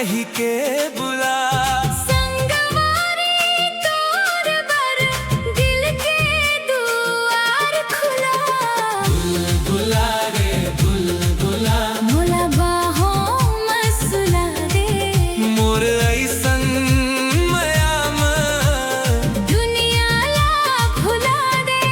कही के बुला। संगवारी तोर बर दिल के दुआर खुला। बुलबुला रे बुलबुला मोला बाहों में सुला दे। मोर ऐसन मयाम दुनिया ला भुला दे।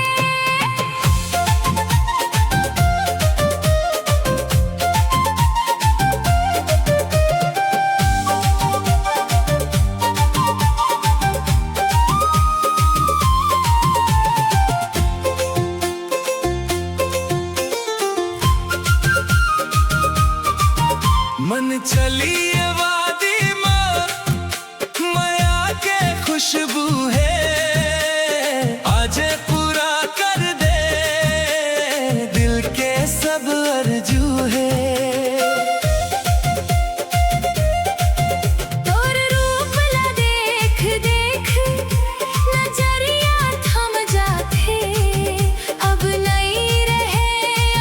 मन चलिए वादी में माया के खुशबू है। आज पूरा कर दे दिल के सब अर्जू है। तोर रूप ला देख देख नजरिया थम जाथे। अब नहीं रहे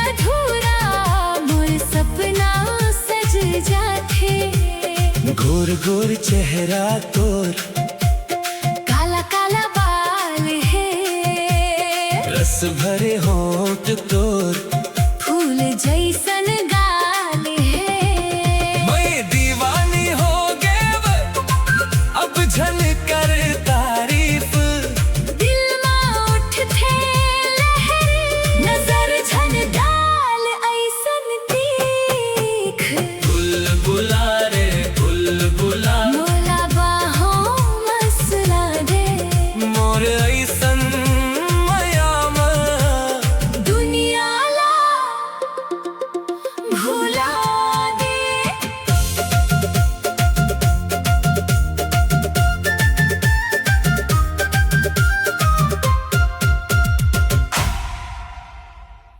अधूरा मोर सपना सज जाथे। गोर गोर चेहरा तोर काला काला बाल है। रस भरे होंठ तोर